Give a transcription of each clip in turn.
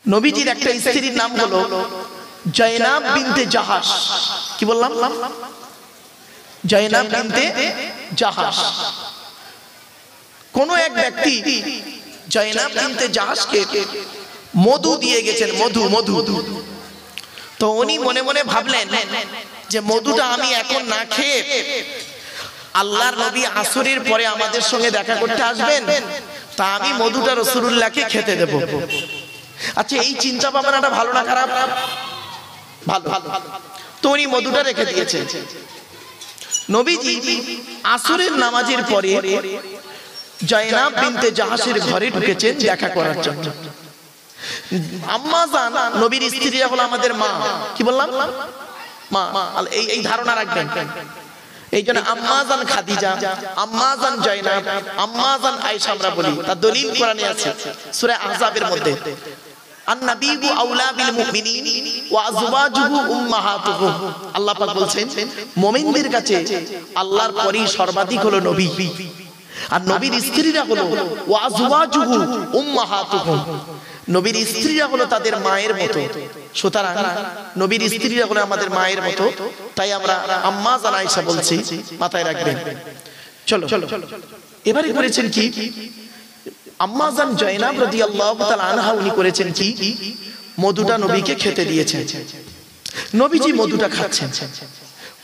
নবীজির একটা স্ত্রীর নাম হলো জয়নাব বিনতে জাহাশ। কি বললাম? জয়নাব বিনতে জাহাশ। কোন এক ব্যক্তি জয়নাব বিনতে জাহাশকে মধু দিয়ে গেছেন, মধু। তো উনি মনে মনে ভাবলেন যে মধুটা আমি এখন না খেয়ে আল্লাহর নবী আসরের পরে আমাদের সঙ্গে দেখা করতে আসবেন, তা আমি মধুটা রাসূলুল্লাহকে খেতে দেব। আচ্ছা, এই চিন্তা ভাবনাটা ভালো না খারাপ? ভালো। তো উনি মধুটা রেখে দিয়েছেন। নবীজি আসরের নামাজের পরে জয়নাব বিনতে জাহাশের ঘরে ঢুকেছেন দেখা করার জন্য। আম্মা জান নবীর স্ত্রীরা হলো আমাদের মা। কি বললাম? মা। এই ধারণা রাখবেন। এই জন্য আম্মা জান খাদিজা, আম্মা জান জয়নাব, আম্মা জান আয়েশা আমরা বলি। তার দলিল কোরআনে আছে সূরা আহজাবের মধ্যে। আন-নাবিয়্যু আওলা বিল মুমিনিন ওয়া আযওয়াজুহু উম্মাহাতুহুম। আল্লাহ পাক বলছেন মুমিনদের কাছে আল্লাহর পরেই সর্বাধিক হলো নবী, আর নবীর স্ত্রীরা হলো ওয়া আযওয়াজুহু উম্মাহাতুহুম। নবীর স্ত্রীরা হলো তাদের মায়ের মতো। সুতরাং নবীর স্ত্রীরা হলো আমাদের মায়ের মতো, তাই আমরা আম্মা জান আয়েশা বলছি, মাথায় রাখবেন। চলো এবারে করেছেন কি আম্মা জান জয়নাব রাদিয়াল্লাহু তাআলা আনহা, উনি করেছেন কি মধুটা নবীকে খেতে দিয়েছেন। নবীজি মধুটা খাচ্ছেন।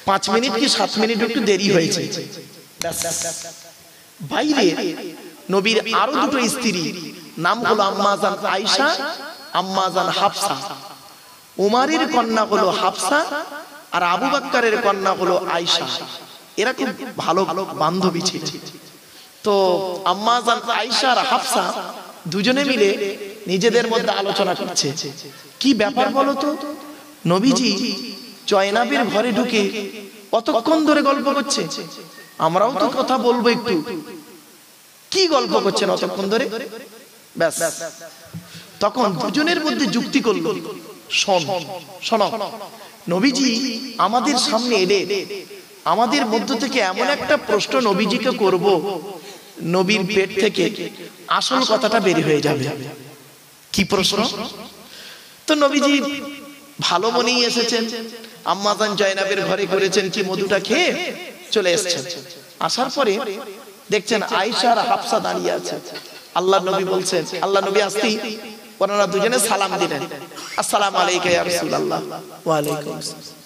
5 মিনিট কি 7 মিনিট একটু দেরি হয়েছে। বাইরে নবীর আরো দুটো স্ত্রী, নাম হলো আম্মা জান আয়েশা, আম্মা জান হাফসা। উমারের কন্যা হলো হাফসা আর আবু বকরের কন্যা হলো আয়েশা। এরা খুব ভালো বান্ধবী ছিল। তো আম্মা জান আয়েশা আর হাফসা দুজনে মিলে নিজেদের মধ্যে আলোচনা করছে, কি ব্যাপার বলো তো, নবীজি জয়নাবের ঘরে ঢুকে কতক্ষণ ধরে গল্প করছে, আমরাও তো কথা বলবো একটু। কি গল্প করছেন অতক্ষণ ধরে? ব্যাস, তখন দুজনের মধ্যে যুক্তি করলো, শোনো নবীজি আমাদের সামনে এলে আমাদের মধ্য থেকে এমন একটা প্রশ্ন নবীজিকে করব, নবীর পেট থেকে আসল কথাটা বের হয়ে যাবে। কি প্রশ্ন? তো নবীজি ভালো মনেই এসেছেন, আম্মা জান জয়নাবের ঘরে করেছেন কি মধুটা খেয়ে চলে এসেছেন। আসার পরে দেখছেন আয়েশা আর হাফসা দাঁড়িয়ে আছে। আল্লাহর নবী বলছেন, আল্লাহর নবী আসতেই ওনারা দুজনে সালাম দিলেন, আসসালামু আলাইকা ইয়া রাসূলুল্লাহ। ওয়া আলাইকুম আসসালাম।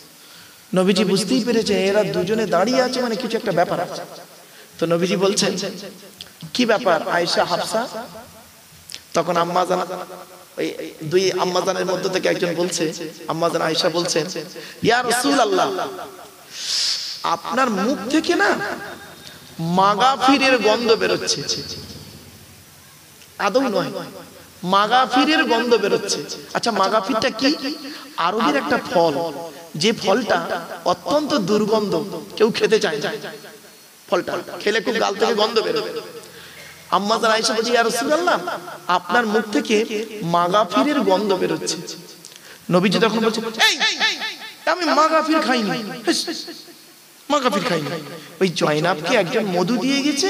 নবীজি বুঝতেই পেরেছে এরা দুজনে দাঁড়িয়ে আছে, মানে কিছু একটা ব্যাপার আছে। তো নবীজি বলছেন, কি ব্যাপার আয়েশা হাফসা? তখন আম্মা জান, ওই দুই আম্মা জানের মধ্য থেকে একজন বলছে, আম্মা জান আয়েশা বলছেন, ইয়া রাসূলুল্লাহ, আপনার মুখ থেকে না মাগাফিরের গন্ধ বেরোচ্ছে। আদৌ নয়, মাগাফিরের গন্ধ বেরোচ্ছে। আচ্ছা, মাগাফিরটা কি? আরবের একটা ফল, যে ফলটা অত্যন্ত দুর্গন্ধ, কেউ খেতে চায় না। ফলটা খেলে খুব গাল থেকে গন্ধ বেরোবে। আম্মা জান আয়েশা বলছে, ইয়া রাসূলুল্লাহ, আপনার মুখ থেকে মাগাফিরের গন্ধ বেরোচ্ছে। নবীজি তখন বলছে, এই আমি মাগাফির খাইনি, মাগাফির খাইনি। ওই জয়নাবকে একজন মধু দিয়ে গেছে,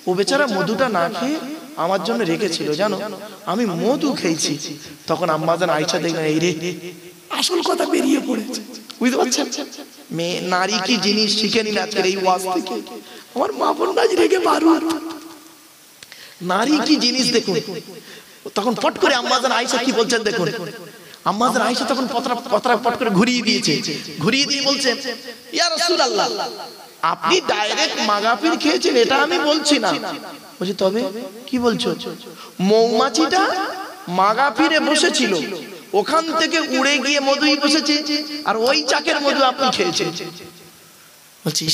ও বেচারা মধুটা না খেয়ে আমার জন্য রেখেছিল, জানো, আমি মধু খেয়েছি। তখন আম্মা জান আয়েশা দেখলেন, এই রে আসল কথা বেরিয়ে পড়েছে। বুঝতে পারছেন? মেয়ে নারী কি জিনিস শিখে নিন আজকের এই ওয়াজ থেকে। আমার মা বোন নাজ রেগে মারুন, নারী কি জিনিস দেখুন। তখন পট করে আম্মা জান আয়েশা কি বলছেন দেখুন। আম্মা জান আয়েশা তখন পতরা পট করে ঘুরিয়ে দিয়েছে, ঘুরিয়ে দিয়ে বলছে, ইয়া রাসূলুল্লাহ, আপনি ডাইরেক্ট মাগাফির খেয়েছেন এটা আমি বলছি না। বলছি তবে কি বলছো? মৌমাছিটা মাগাফিরে বসেছিল, ওখান থেকে উড়ে গিয়ে মধুই বসেছে, আর ওই চাকের মধু আপনি খেয়েছেন। বলছি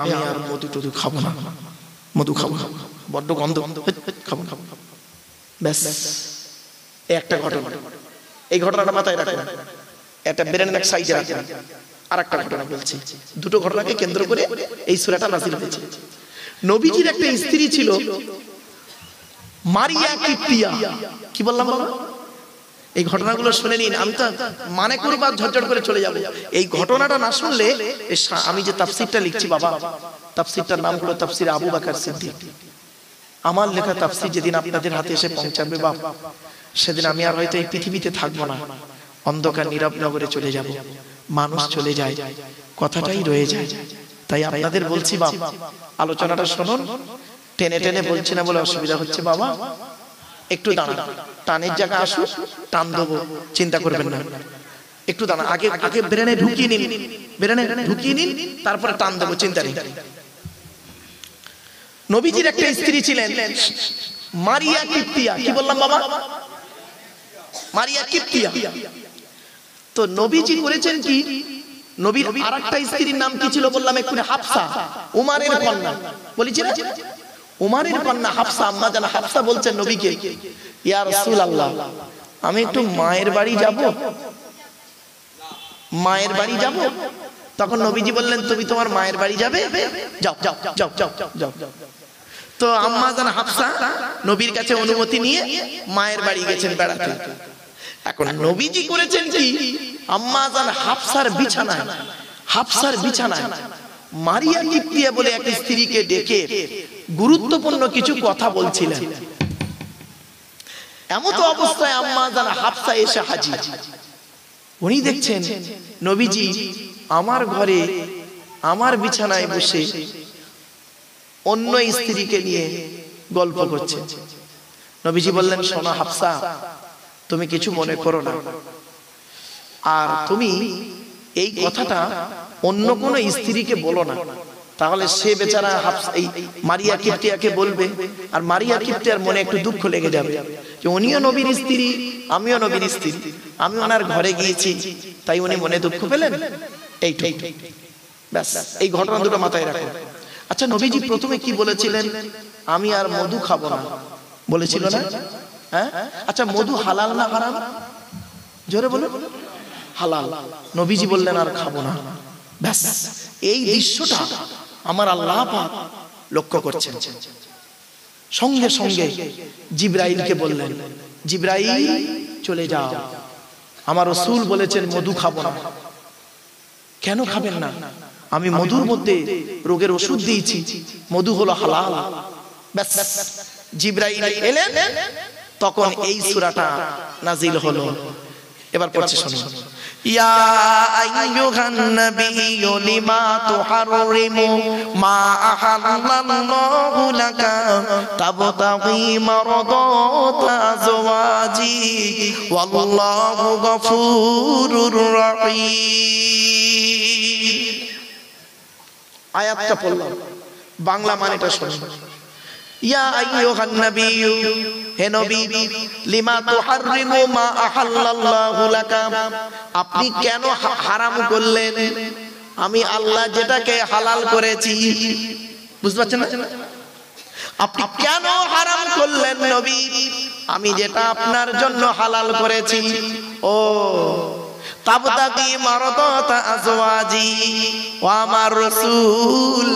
আমি আর মধু টধু খাবো না, মধু খাবো না, বড্ড গন্ধ, খাবো খাবো। ব্যাস, একটা ঘটনা, এই ঘটনাটা মাথায় রাখেন, একটা ব্রেনের এক সাইডে রাখেন। আর একটা ঘটনা বলছি, দুটো ঘটনাকে কেন্দ্র করে এই সূরাটা নাযিল হয়েছে। নবীজির একটা স্ত্রী ছিল মারিয়া কিপ্তিয়া। কি বললাম বাবা? এই ঘটনাগুলো শুনে নিন, আমি তো মানে করবার ঝরঝর করে চলে যাব। এই ঘটনাটা না শুনলে, আমি যে তাফসীরটা লিখছি বাবা, তাফসীরটার নাম হলো তাফসীর আবু বকর সিদ্দিক। আমার লেখা তাফসীর যেদিন আপনাদের হাতে এসে পৌঁছাবে বাপ, সেদিন আমি আর হয়তো এই পৃথিবীতে থাকবো না, অন্ধকার নীরব নগরে চলে যাব। মানুষ চলে যায়, কথাটাই রয়ে যায়। তাই আপনাদের বলছি বাপ, আলোচনাটা শুনুন। টেনে টেনে বলছি না বলে অসুবিধা হচ্ছে বাবা, একটু দাঁড়ান, টানের জায়গা আসুক, টান দেবো, চিন্তা করবেন না। একটু দাঁড়ান, আগে আগে ব্রেনে ঢুকিয়ে নিন, ব্রেনে ঢুকিয়ে নিন, তারপরে টান দেবো, চিন্তা নেই। নবীজির একটা স্ত্রী ছিলেন মারিয়া কিপ্তিয়া। কি বললাম বাবা? মারিয়া কিপ্তিয়া। তো নবীজি করেছেন কি, নবীর আরেকটা স্ত্রীর নাম কি ছিল বললাম এক্ষুনি? হাফসা, উমারের কন্যা। বলেছি না, উমারের কন্যা হাফসা। আম্মা জান হাফসা বলছেন নবীকে, ইয়া রাসূলুল্লাহ, আমি একটু মায়ের বাড়ি যাব, মায়ের বাড়ি যাব। তখন নবীজি বললেন, তুমি তোমার মায়ের বাড়ি যাবে, যাও যাও যাও যাও যাও। তো আম্মা জান হাফসা নবীর কাছে অনুমতি নিয়ে মায়ের বাড়ি গেছেন বেড়াতে। এখন নবীজি করেছেন কি, আম্মা জান হাফসার বিছানায়, হাফসার বিছানায় মারিয়া কিপ্তিয়া বলে এক স্ত্রীকে ডেকে গুরুত্বপূর্ণ কিছু কথা বলছিলেন। এমত অবস্থায় আম্মা জান হাফসা এসে হাজির। উনি দেখছেন নবীজি আমার ঘরে আমার বিছানায় বসে অন্য স্ত্রীকে নিয়ে গল্প করছে। নবীজি বললেন, শোনো হাফসা, তুমি কিছু মনে করো না, আর তুমি এই কথাটা অন্য কোনো স্ত্রীকে বলো না, তাহলে সে বেচারা এই মারিয়া কিপ্তিয়াকে বলবে, আর মারিয়া কিপ্তিয়ার মনে একটু দুঃখ লেগে যাবে যে উনিও নবীর স্ত্রী, আমিও নবীর স্ত্রী, আমি ওনার ঘরে গিয়েছি, তাই উনি মনে দুঃখ পেলেন। এইটুকু ব্যাস, এই ঘটনা দুটো মাথায় রাখো। আচ্ছা, নবীজি প্রথমে কি বলেছিলেন? আমি আর মধু খাবো না বলেছিল না? হ্যাঁ, আচ্ছা, মধু হালাল না হারাম? জোরে বলো। হালাল। নবীজি বললেন আর খাবো না। ব্যাস, এই দৃশ্যটা আমার আল্লাহ পাক লক্ষ্য করছেন। সঙ্গে সঙ্গে জিবরাইলকে বললেন, জিবরাইল চলে যাও, আমার রাসূল বলেছেন মধু খাবো না। কেন খাবেন না? আমি মধুর মধ্যে রোগের ওষুধ দিয়েছি, মধু হলো হালাল। ব্যাস, জিবরাইল এলেন, তখন এই সূরাটা নাজিল হলো। এবার পড়ছি শুনুন। ইয়া আইয়ুহান নাবিয়্যু লিমা তুহাররিমু মা আহাল্লাল্লাহু লাকা তাবতাগী মারদাতা আজওয়াজি ওয়াল্লাহু গফুরুর রহিম। আয়াতটা পড়লাম, বাংলা মানেটা শুনুন। ইয়া আইয়ুহান নাবিয়্যু, হে নবী, লিমা তুহাররিমু মা আহাল্লাল্লাহু লাকা, আপনি কেন হারাম করলেন আমি আল্লাহ যেটাকে হালাল করেছি? বুঝতে পারছেন না? আপনি কেন হারাম করলেন নবী আমি যেটা আপনার জন্য হালাল করেছি? ও তাবতাগী মারদাতা আজওয়াজি, ও আমার রাসূল,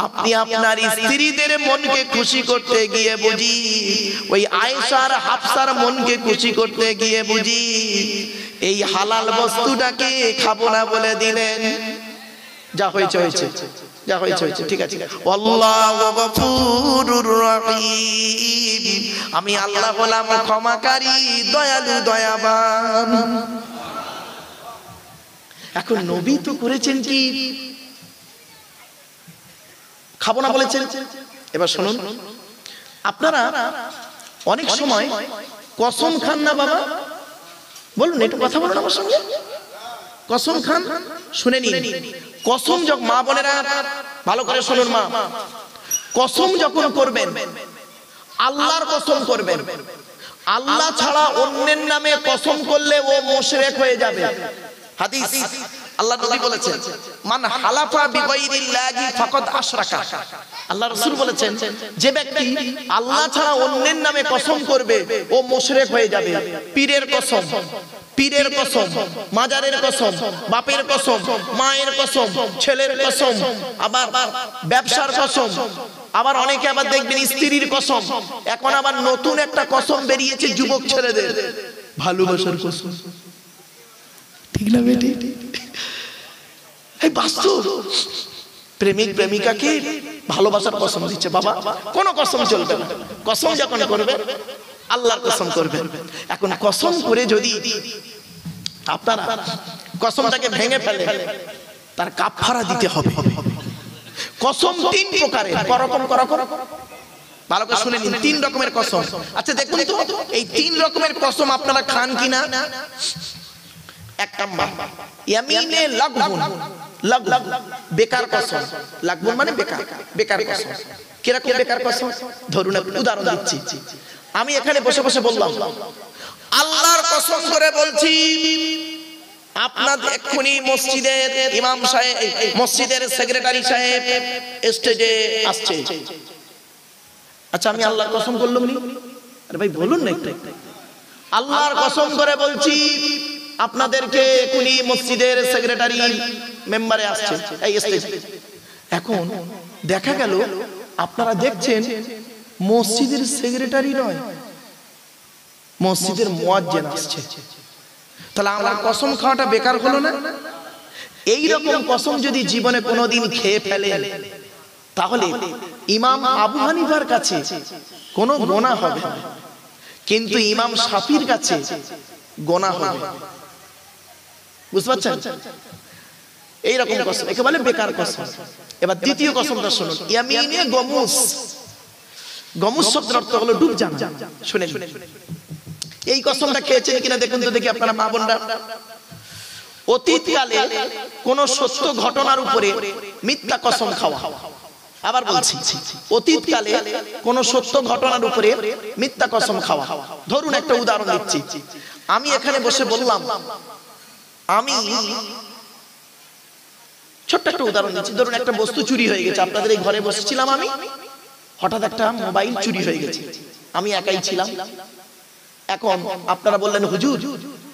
আপনি আপনার স্ত্রীদের মনকে খুশি করতে গিয়ে বুঝি ওই আয়েশা আর হাফসার মনকে খুশি করতে গিয়ে বুঝি এই হালাল বস্তুটাকে খাবো না বলে দিলেন। যা হয়েছে হয়েছে, যা হয়েছে হয়েছে, ঠিক আছে। আল্লাহু গফুরুর রহিম, আমি আল্লাহ হলাম ক্ষমাকারী, দয়ালু, দয়াবান। এখন নবী তো করেছেন কি, খাবো না বলেছেন। এবার শুনুন, আপনারা অনেক সময় কসম খান না বাবা? বলুন, একটু কথা বলুন আমার সঙ্গে। কসম খান? শুনে নিন, কসম যখন, মা বোনেরা ভালো করে শুনুন, মা, কসম যখন করবেন আল্লাহর কসম করবেন। আল্লাহ ছাড়া অন্যের নামে কসম করলে ও মুশরিক হয়ে যাবে। হাদিস, আল্লাহ নবী বলেছেন, মান হালাফা বিগাইরিল্লাহি ফাকাদ আশরাকা। আল্লাহ রাসূল বলেছেন, যে ব্যক্তি আল্লাহ ছাড়া অন্যের নামে কসম করবে ও মুশরিক হয়ে যাবে। পীরের কসম, পীরের কসম, মাজারের কসম, বাপের কসম, মায়ের কসম, ছেলের কসম, আবার ব্যবসার কসম, আবার অনেকে আবার দেখবেন স্ত্রীর কসম। এখন আবার নতুন একটা কসম বেরিয়েছে যুবক ছেলেদের, ভালোবাসার কসম। ঠিক না বেটি? এই বাস্তব, প্রেমিক প্রেমিকাকে ভালোবাসার কসম দিচ্ছে। বাবা কোনো কসম চলবে না, কসম যখন করবে আল্লাহর কসম করবে। এখন কসম করে যদি আপনারা কসমটাকে ভেঙে ফেলে, তার কাফারা দিতে হবে। কসম তিন প্রকারের, করকম ভালো করে শুনে নিন, তিন রকমের কসম। আচ্ছা দেখুন তো এই তিন রকমের কসম আপনারা খান কিনা। এক নাম্বার ইয়ামিনে লাগবুন, বেকার কসম। লাগবুন মানে বেকার কসম। কিরকম বেকার কসম? ধরুন উদাহরণ দিচ্ছি। আমি এখানে বসে বসে বললাম আল্লাহর কসম করে বলছি আপনাদের এক্ষুনি মসজিদের ইমাম সাহেব, মসজিদের সেক্রেটারি সাহেব স্টেজে আসছে। আচ্ছা আমি আল্লাহর কসম করলাম নি? আরে ভাই বলুন না একটু। আল্লাহর কসম করে বলছি আপনাদেরকে এক্ষুনি মসজিদের সেক্রেটারি মেম্বারে আসছে এই স্টেজে। এখন দেখা গেল আপনারা দেখছেন মসজিদের সেক্রেটারি নয়, মসজিদের মুয়াজ্জিন আসছে। তাহলে আমার কসম খাওয়াটা বেকার হলো না? এই রকম কসম যদি জীবনে কোনোদিন খেয়ে ফেলে, তাহলে ইমাম আবু হানিফার কাছে কোনো গোনা হবে না, কিন্তু ইমাম শাফির কাছে গোনা হবে। বুঝতে পারছেন? এইরকম কসম, একে বলে বেকার কসম। এবার দ্বিতীয় কসমটা শুনুন, ইয়ামিনে গমুস। গমুস শব্দের অর্থ হলো ডুব জানা। শুনেন এই কসমটা খেয়েছেন কিনা দেখুন তো দেখি আপনারা মা বোনরা। অতীতকালে কোন সত্য ঘটনার উপরে মিথ্যা কসম খাওয়া। আবার বলছি, অতীতকালে কোন সত্য ঘটনার উপরে মিথ্যা কসম খাওয়া। ধরুন একটা উদাহরণ দিচ্ছি। আমি এখানে বসে বললাম, আমি ছোট্ট একটা উদাহরণ দিচ্ছি। ধরুন একটা বস্তু চুরি হয়ে গেছে, আপনাদের এই ঘরে বসেছিলাম আমি, হঠাৎ একটা মোবাইল চুরি হয়ে গেছে, আমি একাই ছিলাম। এখন আপনারা বললেন হুজুর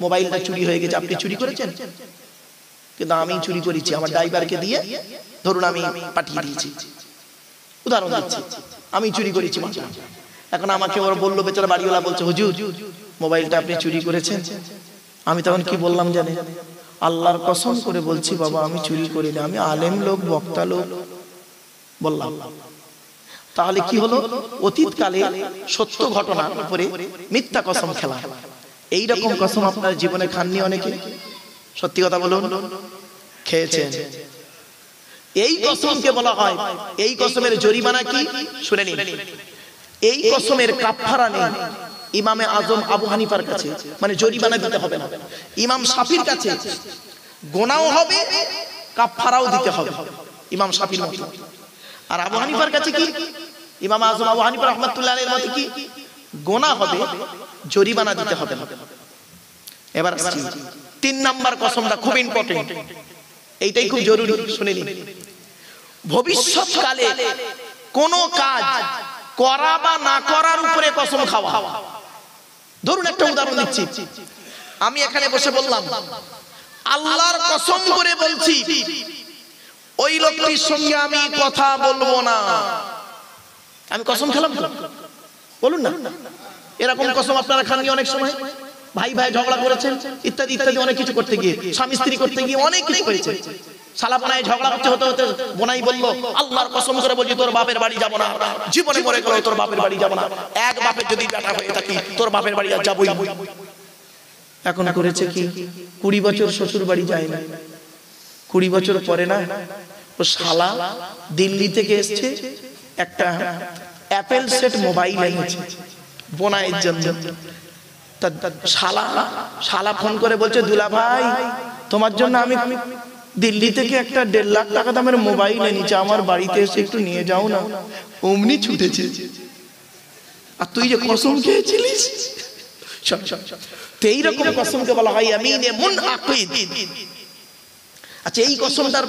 মোবাইলটা চুরি হয়ে গেছে, আপনি চুরি করেছেন? কিন্তু আমি চুরি করেছি, আমার ড্রাইভারকে দিয়ে ধরুন আমি পাঠিয়ে দিয়েছি। উদাহরণ দিচ্ছি, আমি চুরি করেছি। এখন আমাকে ওরা বললো, বেচারা বাড়িওয়ালা বলছে হুজুর মোবাইলটা আপনি চুরি করেছেন। আমি তখন কি বললাম জানেন? আল্লাহর কসম করে বলছি বাবা আমি চুরি করিনি, আমি আলেম লোক, বক্তা লোক বললাম। তাহলে কি হলো? অতীতকালে সত্য ঘটনার উপরে মিথ্যা কসম খেলা। এইরকম কসম আপনার জীবনে খাননি অনেকে? সত্যি কথা বলুন, খেয়েছেন। এই কসমকে বলা হয়, এই কসমের জরিমানা কি শুনে নিন। এই কসমের কাফারা নেই ইমামে আজম আবু হানিফার কাছে, মানে জরিমানা দিতে হবে না। ইমাম শাফির কাছে গোনাও হবে, কাফারাও দিতে হবে ইমাম শাফির মতো। আর আবু হানিফার কাছে কি? ইমাম আজম আবু হানিফা রাহমাতুল্লাহ আলাইহির মতে কি? গোনা হবে, জরিমানা দিতে হবে না। এবার তিন নাম্বার কসমটা খুব ইম্পর্টেন্ট, এইটাই খুব জরুরি, শুনে নিন। ভবিষ্যৎকালে কোন কাজ করা বা না করার উপরে কসম খাওয়া। ধরুন একটা উদাহরণ দিচ্ছি। আমি এখানে বসে বললাম আল্লাহর কসম করে বলছি ওই লোকটির সঙ্গে আমি কথা বলবো না। আমি কসম খেলাম তো? বলুন না। এরকম কসম আপনারা খাননি অনেক সময়? ভাই ভাই ঝগড়া করেছেন, ইত্যাদি ইত্যাদি, অনেক কিছু করতে গিয়ে, স্বামী স্ত্রী করতে গিয়ে অনেক কিছু করেছে। শালা বোনায় ঝগড়া হতে হতে বোনাই বললো আল্লাহর কসম করে বলছি তোর বাপের বাড়ি যাবো না, জীবনে মরে গেল তোর বাপের বাড়ি যাবো না। এক বাপের যদি বেটা হয়ে থাকি তোর বাপের বাড়ি আর যাবোই। এখন করেছে কি? 20 বছর শ্বশুর বাড়ি যায় না। 20 বছর পরে না ও শালা দিল্লি থেকে এসছে, একটা অ্যাপেল সেট মোবাইল এনেছে বোনাইয়ের জন্য। শালা ফোন করে বলছে দুলা ভাই তোমার জন্য আমি দিল্লি থেকে একটা 1.5 লাখ টাকা দামের মোবাইল এনেছি, আমার বাড়িতে এসে একটু নিয়ে যাও না। অমনি ছুটেছে। আর তুই যে কসম খেয়েছিলিস, তো এইরকম কসমকে বলা হয় ইয়ামিনে মুনআকিদ। আচ্ছা এই কসমটার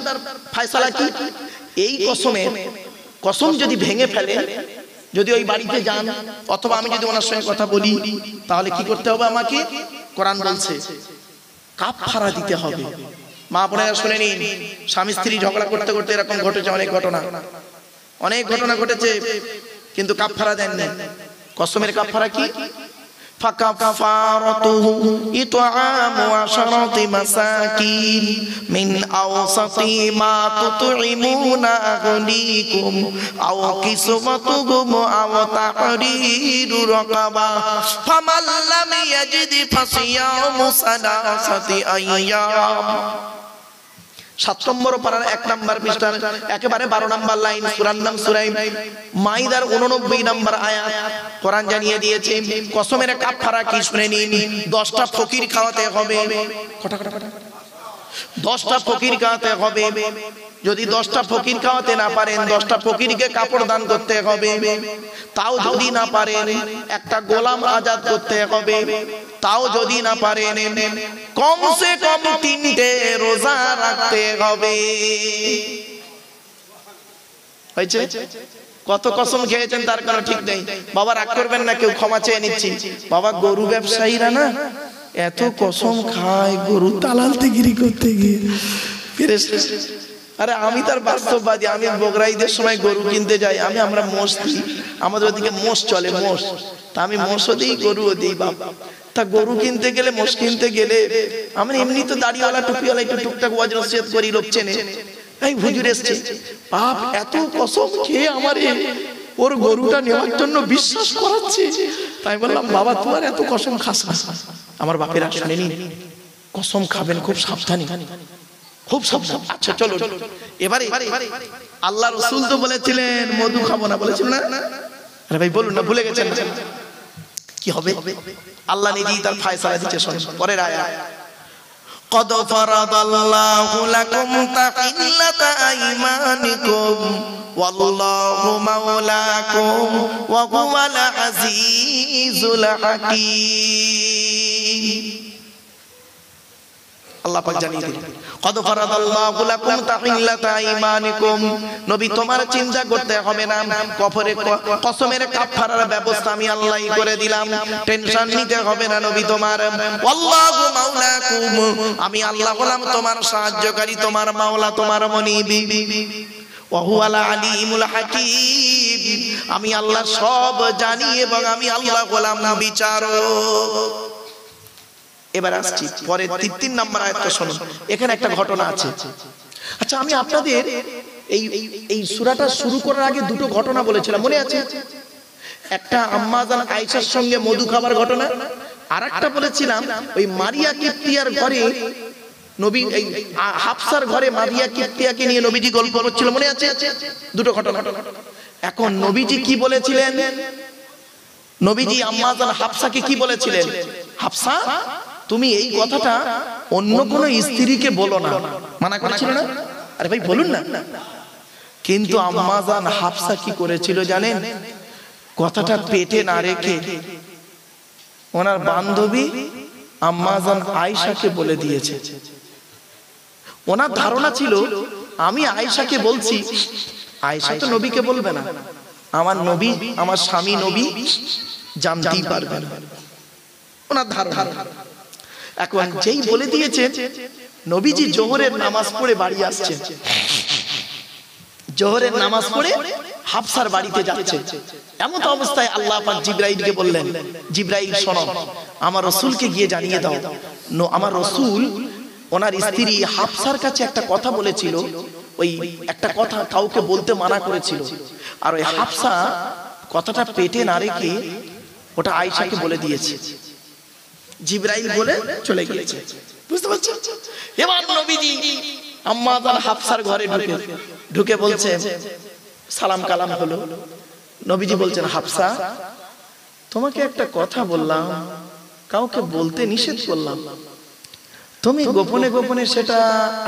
ফয়সালা কি? এই কসম যদি ভেঙে ফেলে, যদি ওই বাড়িতে যান অথবা আমি যদি ওনার সঙ্গে কথা বলি, তাহলে কি করতে হবে আমাকে? কোরআন বলছে কাফারা দিতে হবে। মা বোনেরা শুনে নিন, স্বামী স্ত্রী ঝগড়া করতে করতে এরকম ঘটেছে, অনেক ঘটনা ঘটেছে, কিন্তু কাফারা দেন না। কসমের কাফারা কি? فكفارته إطعام 10 مساكين من أوسط ما تطعمون أهليكم أو كسوتهم أو تحرير رقبة فمن لم يجد فصيام 3 أيام 7 নম্বর পারার 1 নম্বর পৃষ্ঠার একেবারে 12 নম্বর লাইন সূরার নাম সূরা মাইদার 89 নম্বর আয়াত কোরআন জানিয়ে দিয়েছে কসমের কাফারা কি শুনে নিন 10টা ফকির খাওয়াতে হবে 10টা ফকির খাওয়াতে হবে যদি 10টা ফকির খাওয়াতে না পারেন 10টা ফকিরকে কাপড় দান করতে হবে তাও যদি না পারেন একটা গোলাম আজাদ করতে হবে তাও যদি না পারেন কমসে কম 3টে রোজা রাখতে হবে হয়েছে কত কসম খেয়েছেন তার কোনো ঠিক নেই বাবা রাগ করবেন না কেউ ক্ষমা চেয়ে নিচ্ছি বাবা গরু ব্যবসায়ীরা না এত কসম খায় গরু দালালগিরি করতে গিয়ে আরে আমি তার বাস্তববাদী আমি বগরাইদের সময় গরু কিনতে যাই আমরা মোষ দিই আমাদের ওদিকে মোষ চলে মোষ তা আমি মোষও দিই গরুও দিই বাবা তা গরু কিনতে গেলে মোষ কিনতে গেলে আমি এমনি তো দাড়িওয়ালা টুপিওয়ালা একটু টুকটাক ওয়াজ নসিহত করি লোক চেনে এই হুজুর এসছে বাপ এত কসম খেয়ে আমার ওর গরুটা নেওয়ার জন্য বিশ্বাস করাচ্ছে তাই বললাম বাবা তোমার এত কসম খাস আমার বাপেরা শুনেনি কসম খাবেন খুব সাবধানী খুব সাবধান আচ্ছা চলো এবারে আল্লাহ রাসূল তো বলেছিলেন মধু খাবো না বলেছিলেন না আরে ভাই বলুন না ভুলে গেছেন কি হবে আল্লাহ নিজেই তার ফয়সালা দিতে শুনুন পরের আয়াত قد فرض الله لكم تحلة أيمانكم والله مولاكم وهو العزيز الحكيم আল্লাহ পাক জানিয়ে দিলেন কদ ফারাদাল্লাহু লাকুম তাহিল্লাতা আইমানিকুম নবী তোমার চিন্তা করতে হবে না কসমের কাফারার ব্যবস্থা আমি আল্লাহই করে দিলাম টেনশন নিতে হবে না নবী তোমার আল্লাহু মাওলাকুম আমি আল্লাহ হলাম তোমার সাহায্যকারী তোমার মাওলা তোমার মুনিবি ওয়া হুয়াল আলিমুল হাকীম আমি আল্লাহ সব জানি এবং আমি আল্লাহ হলাম বিচারক এবার আসছি পরে 3 নম্বর আয়াতটা শুনুন এখানে একটা ঘটনা আছে আচ্ছা আমি আপনাদের এই সূরাটা শুরু করার আগে দুটো ঘটনা বলেছিলাম মনে আছে একটা আম্মা জান আয়েশার সঙ্গে মধু খাবার ঘটনা আরেকটা বলেছিলাম ওই মারিয়া কিপ্তিয়ার ঘরে নবী এই হাফসার ঘরে মারিয়া কিপ্তিয়াকে নিয়ে নবীজি গল্প করছিল মনে আছে দুটো ঘটনা এখন নবীজি কি বলেছিলেন নবীজি আম্মা জান হাফসাকে কি বলেছিলেন হাফসা তুমি এই কথাটা অন্য কোন স্ত্রীকে বলো না মানা করেছিল না আরে ভাই বলুন না কিন্তু আম্মা জান হাফসা কি করেছিল জানেন কথাটা পেটে না রেখে ওনার বান্ধবী আম্মা জান আয়েশাকে বলে দিয়েছে ওনার ধারণা ছিল আমি আয়েশাকে বলছি আয়েশা তো নবীকে বলবে না আমার নবী আমার স্বামী নবী জানতেই পারবে না ওনার ধারণা এখন যেই বলে দিয়েছে নবীজি জোহরের নামাজ পড়ে বাড়ি আসছেন জোহরের নামাজ পড়ে হাফসার বাড়িতে যাচ্ছে এমন অবস্থায় আল্লাহ পাক জিবরাইলকে বললেন জিবরাইল শোনো আমার রাসূলকে গিয়ে জানিয়ে দাও আমার রাসূল ওনার স্ত্রী হাফসার কাছে একটা কথা বলেছিল ওই একটা কথা কাউকে বলতে মানা করেছিল আর ওই হাফসা কথাটা পেটে না রেখে ওটা আয়েশাকে বলে দিয়েছে জিবরাইল বলে চলে গিয়েছে বুঝতে পারছেন এবার নবীজি আম্মা জান হাফসার ঘরে ঢুকে বলছে সালাম কালাম হলো নবীজি বলছেন হাফসা তোমাকে একটা কথা বললাম কাউকে বলতে নিষেধ করলাম তুমি গোপনে গোপনে সেটা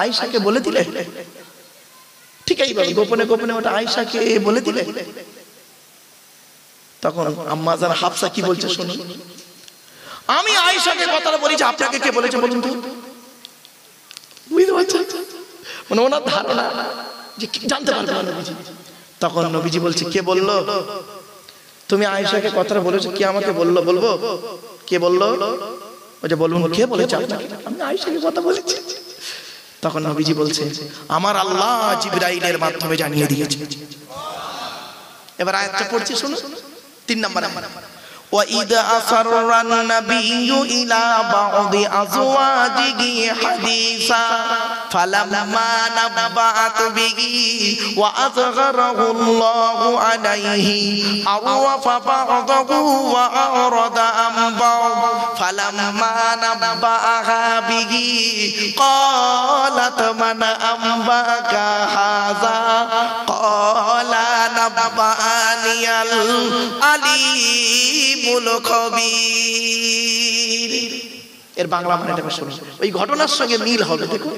আয়েশাকে বলে দিলে ঠিক এইভাবে গোপনে গোপনে ওটা আয়েশাকে বলে দিলে তখন আম্মা জান হাফসা কি বলছে শুনুন আমি আয়েশাকে কথাটা বলেছি আপনাকে কে বলেছে বলুন তো বুঝতে পারছেন মানে ওনার ধারণা যে জানতে পারবে না নবীজি তখন নবীজি বলছে কে বললো তুমি আয়েশাকে কথাটা বলেছো কি আমাকে বললো বলবো কে বললো ওই যে বলুন কে বলেছে আপনাকে আমি আয়েশাকে কথা বলেছি তখন নবীজি বলছে আমার আল্লাহ জিবরাইলের মাধ্যমে জানিয়ে দিয়েছে এবার আয়াতটা পড়ছি শুনুন 3 নম্বর وَإِذْ أَسَرَّ النَّبِيُّ إِلَى بَعْضِ أَزْوَاجِهِ حَدِيثًا فَلَمَّا نَبَّأَتْ بِهِ وَأَظْهَرَهُ اللَّهُ عَلَيْهِ عَرَّفَ بَعْضَهُ وَأَعْرَضَ عَنْ بَعْضٍ فَلَمَّا نَبَّأَهَا بِهِ قَالَتْ مَنْ أَنبَأَكَ هَذَا قَالَ نَبَّأَنِيَ الْعَلِيمُ খবীর। এর বাংলা মানেটা শুনুন, ওই ঘটনার সঙ্গে মিল হবে। দেখুন,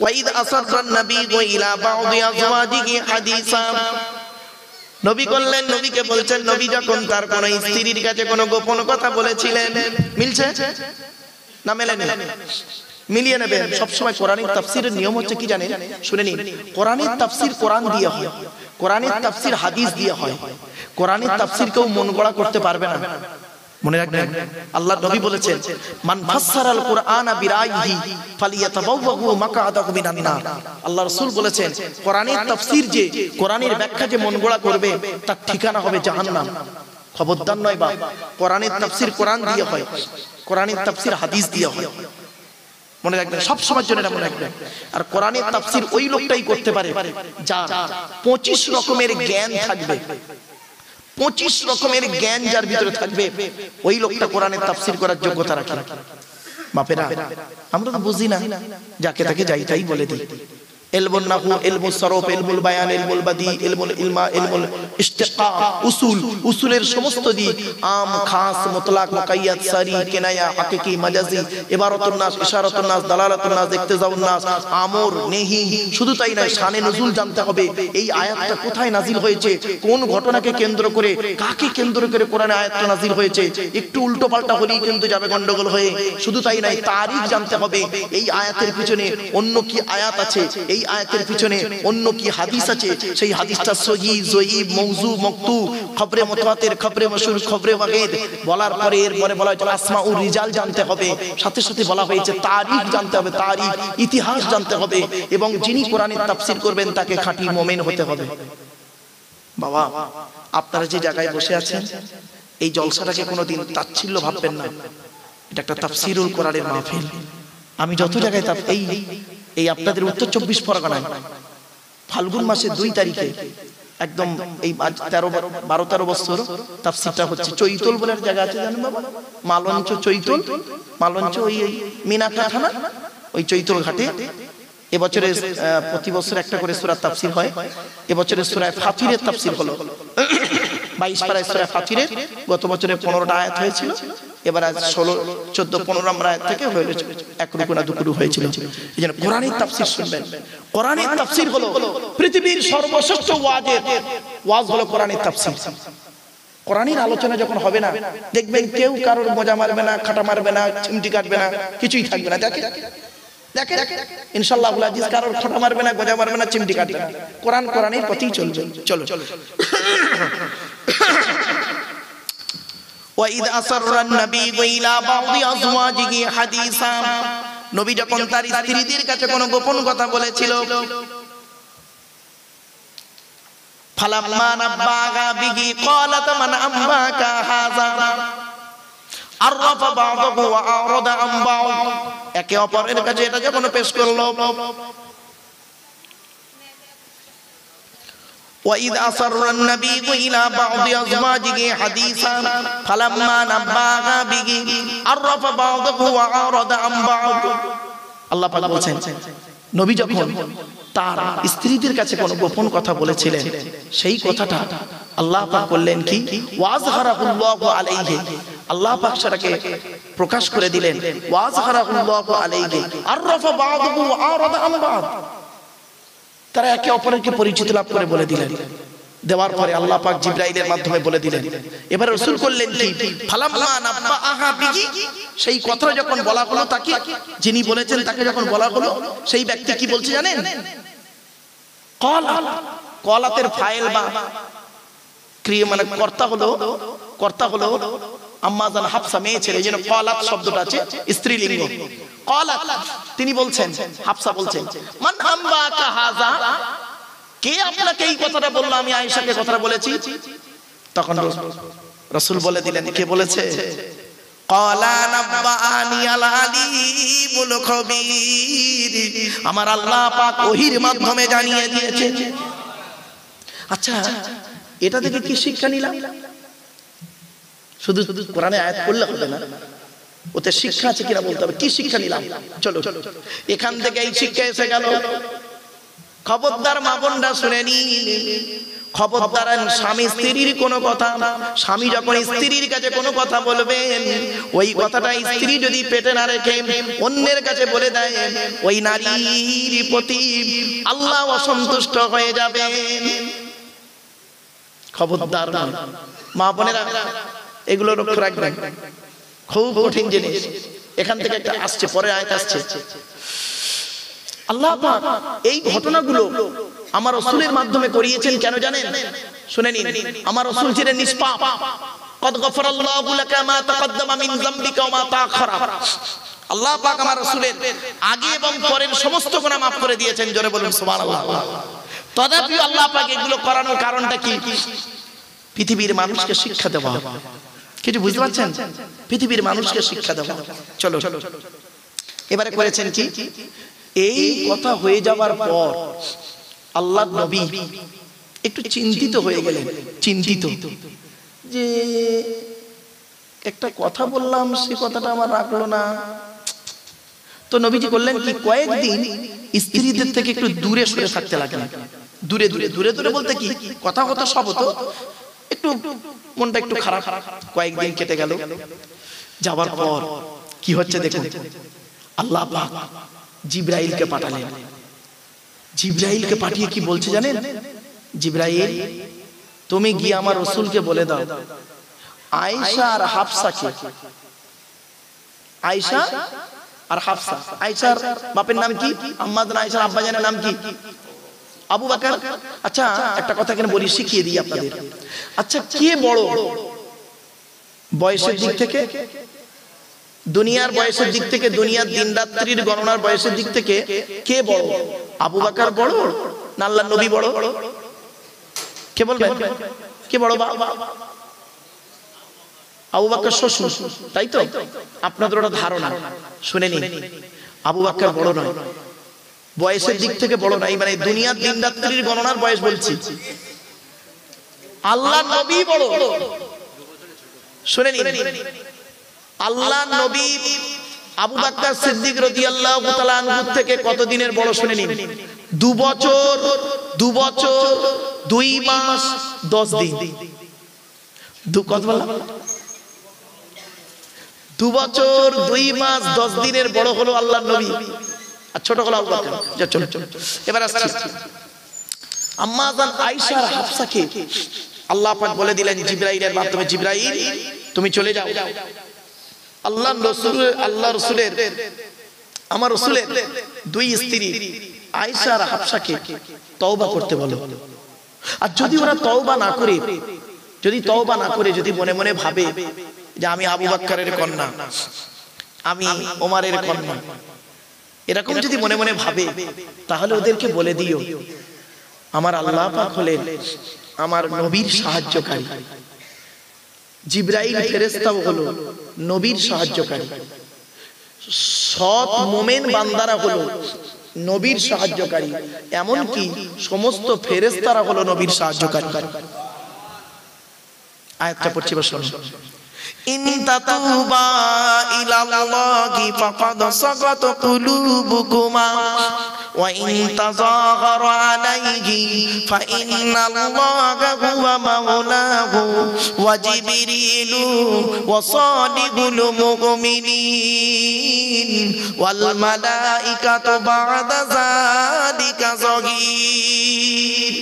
ওয়াইদ আসাররান নাবিয়্যু ইলা বা'দি আজওয়াজিহি হাদিসা, নবী বললেন, নবীকে বলছেন, নবী যখন তার কোন স্ত্রীর কাছে কোন গোপন কথা বলেছিলেন। মিলছে না মেলেনি? মিলিয়ে নেবেন। সবসময় কোরআনের তাফসীরের নিয়ম হচ্ছে কি জানেন? শুনে নিন, কোরআনের তাফসীর কোরআন দিয়ে হয়, কোরআনের তাফসীর হাদিস দিয়ে হয়। কোরআনের তাফসীর কেউ মন গড়া করতে পারবে না, মনে রাখবেন। আল্লাহ নবী বলেছেন, মান ফাসসারাল কুরআনা বিরাইহি ফালিয়াতাবাওয়াহু মাকআদাহু মিনান নার। আল্লাহ রাসূল বলেছেন, কোরআনের তাফসীর যে, কোরআনের ব্যাখ্যা যে মন গড়া করবে, তার ঠিকানা হবে জাহান্নাম। খবরদার নয় বা, কোরআনের তাফসীর কোরআন দিয়ে হয়, কোরআনের তাফসীর হাদিস দিয়ে হয়। মনে রাখবেন, সব সময়ের জন্য এটা মনে রাখবেন। আর কোরআনের তাফসীর ওই লোকটাই করতে পারে যার 25 রকমের জ্ঞান থাকবে। 25 রকমের জ্ঞান যার ভিতরে থাকবে, ওই লোকটা কোরআনের তাফসীর করার যোগ্যতা রাখে। বাপেরা, আমরা তো বুঝি না, যাকে তাকে যাই তাই বলে দিই। ইলমুন নাহু, ইলমুস সরফ, ইলমুল বায়ান, ইলমুল বাদি, ইলমুল ইলমা, ইলমুল ইশতিকা, উসুল, উসুলের সমস্ত দিক, আম, খাস, মুতলাক, মুকাইয়াদ, সারি, কিনায়া, হাকিকি, মাজাজি, ইবারাতুন নাস, ইশারাতুন নাস, দালালাতুন নাস, ইক্তিজাউন নাস, আমর, নেহি। শুধু তাই নয়, শানে নুজুল জানতে হবে। এই আয়াতটা কোথায় নাজিল হয়েছে, কোন ঘটনাকে কেন্দ্র করে, কাকে কেন্দ্র করে কোরআনে আয়াতটা নাজিল হয়েছে। একটু উল্টো পাল্টা হলেই কিন্তু যাবে গন্ডগোল হয়ে। শুধু তাই নয়, তারিখ জানতে হবে। এই আয়াতের পিছনে অন্য কি আয়াত আছে, এই আয়াতের পিছনে অন্য কি হাদিস আছে, সেই হাদিসটা সহিহ, জয়ীফ, মওযু, মাকতু, খবরে মুতাওয়াতির, খবরে মাশহুর, খবরে ওয়াহিদ বলার পরে এরপরে বলা হয়েছে আসমাউর রিজাল জানতে হবে। সাথে সাথে বলা হয়েছে তারিখ জানতে হবে, তারিখ, ইতিহাস জানতে হবে। এবং যিনি কোরআনের তাফসীর করবেন তাকে খাঁটি মুমিন হতে হবে। বাবা, আপনারা যে জায়গায় বসে আছেন, এই জলসাটাকে কোনোদিন তাচ্ছিল্য ভাববেন না। এটা একটা তাফসীরুল কোরআনের মাহফিল। আমি যত জায়গায় এই আপনাদের উত্তর 24 পরগনায় ফাল্গুন মাসের 2 তারিখে একদম এই 12-13 বছর তাফসীরটা হচ্ছে। চৈতল বলে একটা জায়গা আছে, জানেন বাবা? মালঞ্চ, চৈতল, মালঞ্চ, ওই মিনাকা থানা, ওই চৈতল ঘাটে এবছরে প্রতি বছর একটা করে সূরা তাফসীর হয়। এবছরে সূরা ফাতিরের তাফসীর হলো 22 পারায় সূরা ফাতিরের। গত বছরে 15টা আয়াত হয়েছিল, এবার 16, 14, 15 নম্বর আয়াত থেকে হলো 1 রুকু না 2 রুকু হয়েছিল। এইজন্য কোরআনের তাফসীর শুনবেন। কোরআনের তাফসীর হলো পৃথিবীর সর্বশ্রেষ্ঠ ওয়াজ হলো কোরআনের তাফসীর। কোরআনের আলোচনা যখন হবে না, দেখবেন কেউ কারোর মজা মারবে না, খাটা মারবে না, চিমটি কাটবে না, কিছুই থাকবে না। দেখেন ইনশাআল্লাহ আজিজ, কারোর খোঁটা মারবে না, গজা মারবে না, চিমটি কাটবে না। কোরআন কোরআনের পথেই চলবে। চলো ওয়াইদ আসাররান নাবিয়্যু ইলা বা'দি আজওয়াজিহি হাদিসা, নবী যখন তার স্ত্রীদের কাছে কোনো গোপন কথা বলেছিল, ফালাম্মা নাব্বাগা বিহি ক্বালাত মান আম্বাকা হাযা আররাফা বা'দাহু ওয়া আ'রাদা আন বা'দ। একে অপরের কাছে এটা যখন পেশ করলো, وَإِذْ أَسَرَّ النَّبِيُّ إِلَى بَعْضِ أَزْوَاجِهِ حَدِيثًا فَلَمَّا نَبَّأَهَا بِهِ عَرَّفَ بَعْضَهُ وَأَعْرَضَ عَن بَعْضٍ। আল্লাহ পাক বলেন, নবী যখন তার স্ত্রীদের কাছে কোনো গোপন কথা বলেছিলেন, সেই কথাটা আল্লাহ পাক বললেন কি, ওয়াজহারাহুল্লাহু আলাইহি, আল্লাহ পাক সেটাকে প্রকাশ করে দিলেন। ওয়াজহারাহুল্লাহু আলাইহি আররাফা বা'দাহু ওয়া আ'রাদা আন বা'দ। তারা একে অপরকে পরিচিত লাভ করে বলে দিলেন। দেওয়ার পরে আল্লাহ পাক জিবরাইলের মাধ্যমে বলে দিলেন। এবার রাসূল করলেন কি, ফালাম্মা নাব্বাআহা বিহি, সেই কথা যখন বলা হলো তাকে, যিনি বলেছেন তাকে যখন বলা হলো, সেই ব্যক্তি কি বলছে জানেন? কলাতের ফাইল বা ক্রিয়া মানে কর্তা হলো আম্মা জান হাফসা, মেয়ে ছেলে, যেন কলাত শব্দটা আছে স্ত্রীলিঙ্গ। কলাত, তিনি বলছেন, হাফসা বলছেন, মান আম্বাকা হাযা, কে আপনাকে এই কথাটা বললো? আমি আয়েশাকে কথাটা বলেছি। তখন রাসূল বলে দিলেন, কে বলেছে? ক্বালা নাব্বাআনি আল আলিমুল খবীর, আমার আল্লাহ পাক ওহীর মাধ্যমে জানিয়ে দিয়েছে। আচ্ছা, এটা থেকে কি শিক্ষা নিলাম? শুধু কোরআনে আয়াত পড়লে হবে না, ওতে শিক্ষা আছে কিনা বলতে হবে। কি শিক্ষা নিলাম? চলো এখান থেকে এই শিক্ষা এসে গেল। খবরদার মা বোনরা শুনে নিন, খবরদার স্বামী স্ত্রীর কোনো কথা, স্বামী যখন স্ত্রীর কাছে কোনো কথা বলবেন, ওই কথাটা স্ত্রী যদি পেটে না রেখে অন্যের কাছে বলে দেয়, ওই নারীর প্রতি আল্লাহ অসন্তুষ্ট হয়ে যাবেন। খবরদার মা বোনেরা, এগুলো লক্ষ্য রাখবেন, খুব কঠিন জিনিস। এখান থেকে একটা আসছে, পরে আয়াত আসছে। আল্লাহ পাক এই ঘটনাগুলো আমার রাসূলের মাধ্যমে করিয়েছেন, কেন জানেন? শুনে নিন। আমার রাসূল ছিলেন নিষ্পাপ। কদ গফরাল্লাহু লাকা মা তাকদ্দামা মিন যামবিকা ওয়া মা তাআখারা। আল্লাহ পাক আমার রাসূলের আগে এবং পরের সমস্ত গুনাহ maaf করে দিয়েছেন। জোরে বলুন সুবহানাল্লাহ। তথাপি আল্লাহ পাক এগুলো করানোর কারণটা কি? পৃথিবীর মানুষকে শিক্ষা দেওয়া। কিছু বুঝতে পারছেন? পৃথিবীর মানুষকে শিক্ষা দেওয়া। চলো এবারে করেছেন কি? এই কথা হয়ে যাওয়ার পর আল্লাহর নবী একটু চিন্তিত হয়ে গেলেন। চিন্তিত যে একটা কথা বললাম, সে কথাটা আমার রাখলো না। তো নবীজি করলেন কি? কয়েকদিন স্ত্রীদের থেকে একটু দূরে সরে থাকতে লাগলেন। দূরে দূরে দূরে দূরে বলতে কি, কথা কথা সব হতো, একটু মনটা একটু খারাপ। কয়েকদিন কেটে গেল। যাওয়ার পর কি হচ্ছে দেখুন। আল্লাহ পাক জিবরাইলকে পাঠালেন। জিবরাইলকে পাঠিয়ে কি বলছে জানেন? জিবরাইল, তুমি গিয়ে আমার রাসূলকে বলে দাও, আয়েশা আর হাফসাকে, আয়েশা আর হাফসা, আয়েশার বাপের নাম কি? আম্মা জান। আয়েশার আব্বা জানের নাম কি? আবু বকর। আচ্ছা একটা কথা এখানে বলি, শিখিয়ে দিই আপনাদের। আচ্ছা, কে বড় বয়সের দিক থেকে? দুনিয়ার বয়সের দিক থেকে, দুনিয়ার দিন রাত্রির গণনার বয়সের দিক থেকে কে বড়? আবু বকর বড় না আল্লাহর নবী বড়? কে বলবেন? কে বড়? আবু বকর শ্বশুর, তাই তো? আপনাদের ওটা ধারণা। শুনে নিন, আবু বকর বড় নয়, বয়সের দিক থেকে বড় নাই, মানে দুনিয়ার দিন রাত্রির গণনার বয়স বলছি। আল্লাহর নবী বড়। শুনে নিন, আল্লাহর নবী আবু বকর সিদ্দিক রাদিয়াল্লাহু তাআলা আনহু থেকে কত দিনের বড়? শুনে নিন, 2 বছর 2 মাস 10 দিন। কত বললাম? 2 বছর 2 মাস 10 দিনের বড় হলো আল্লাহর নবী, আর ছোট হলো আবু বকর। যা চলো এবার আসছি। আম্মা জান আয়েশা আর হাফসাকে আল্লাহ পাক বলে দিলেন জিবরাইলের মাধ্যমে, জিবরাইল তুমি চলে যাও, আল্লাহ রাসূলের আমার রাসূলের 2 স্ত্রী আয়েশা আর হাফসাকে তওবা করতে বলো। আর যদি ওরা তওবা না করে, যদি মনে মনে ভাবে যে আমি আবু বকরের কন্যা, আমি ওমরের কন্যা, এরকম যদি মনে মনে ভাবে, তাহলে ওদেরকে বলে দিও আমার আল্লাহ পাক হলেন আমার নবীর সাহায্যকারী। জিবরাইল ফেরেশতাও হলো নবীর সাহায্যকারী। সৎ মুমিন বান্দারা হলো নবীর সাহায্যকারী, এমন কি সমস্ত ফেরেশতারা হলো নবীর সাহায্যকারী। আয়াতটা পড়ছি, শুনুন। ইন তাতুবা ইলাল্লাহি ফাকাদ সাগাত কুলুবুকুমা ওয়া ইন তাযাহারা আলাইহি ফাইন্নাল্লাহা হুয়া মাওলাহু ওয়া জিবরিলু ওয়া সালিহুল মুমিনিন ওয়াল মালাইকাতু বা'দা যালিকা যাহির।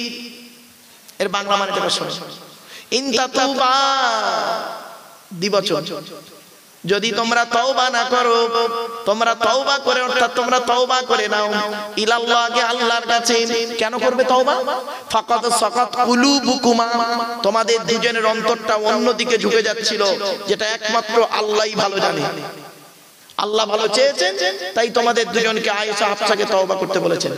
এর বাংলা মানেটা শুনুন। ইন তাতুবা দিবচন, যদি তোমরা তওবা না করো, তোমরা তওবা করে, অর্থাৎ তোমরা তওবা করে নাও ইলাল্লাহি আল্লাহর কাছে। কেন করবে তওবা? ফাকাদ সাকাত কুলুবুকুমা, তোমাদের দুজনের অন্তরটা অন্যদিকে ঝুঁকে যাচ্ছিল, যেটা একমাত্র আল্লাহই ভালো জানে। আল্লাহ ভালো চেয়েছেন, তাই তোমাদের দুজনকে আয়েশা হাফসাকে তওবা করতে বলেছেন।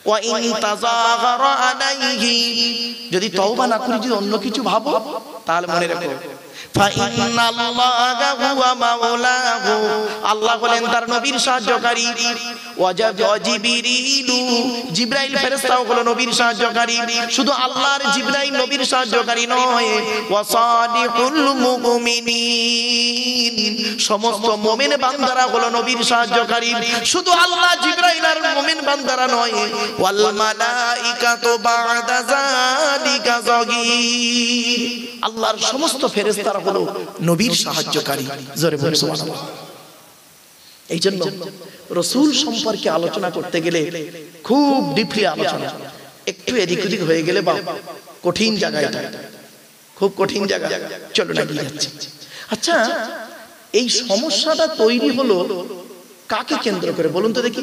ওয়া ইন তাযাগারা আলাইহি, যদি তওবা না করি, যদি অন্য কিছু ভাবো, তাহলে মনে রাখো ফাইন্নাল্লাহা হুয়া মাওলাহু, আল্লাহ হলেন তার নবীর সাহায্যকারী। ওয়া জিবরিলু, জিবরাইল ফেরেশতাও হলো নবীর সাহায্যকারী। শুধু আল্লাহর জিবরাইল নবীর সাহায্যকারী নয়, ওয়া সাদিকুল মুমিনিন, সমস্ত মুমিন বান্দারা হলো নবীর সাহায্যকারী। শুধু আল্লাহ, জিবরাইল আর মুমিন বান্দারা নয়, ওয়াল মালাইকাতু বা'দা যালিকা যাগীর, আল্লাহর সমস্ত ফেরেশতারা হলো নবীর সাহায্যকারী। জোরে বলুন সুবহানাল্লাহ। এই জন্য রাসূল সম্পর্কে আলোচনা করতে গেলে খুব ডিপলি আলোচনা, একটু এদিক ওদিক হয়ে গেলে বা কঠিন জায়গা, এটা খুব কঠিন জায়গা, চলো না গিয়ে যাচ্ছি। আচ্ছা, এই সমস্যাটা তৈরি হলো কাকে কেন্দ্র করে বলুন তো দেখি?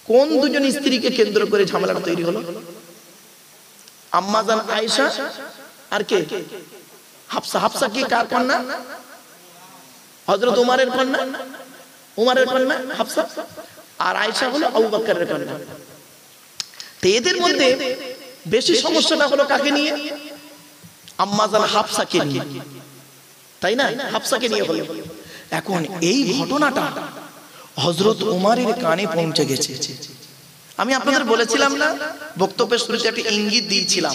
কোন দুজন স্ত্রীকে কেন্দ্র করে ঝামেলাটা তৈরি হলো? আম্মা জান আয়েশা আর কে? হাফসা। হাফসা কি কার কন্যা? হযরত উমরের কন্যা। উমরের কন্যা হাফসা, আর আয়েশা হলো আবু বকরের কন্যা। তো এদের মধ্যে বেশি সমস্যাটা হলো কাকে নিয়ে? আম্মা জান হাফসাকে নিয়ে, তাই না? হাফসাকে নিয়ে হলো। এখন এই ঘটনাটা হযরত উমরের কানে পৌঁছে গেছে। আমি আপনাদের বলেছিলাম না, বক্তব্যের শুরুতে একটা ইঙ্গিত দিয়েছিলাম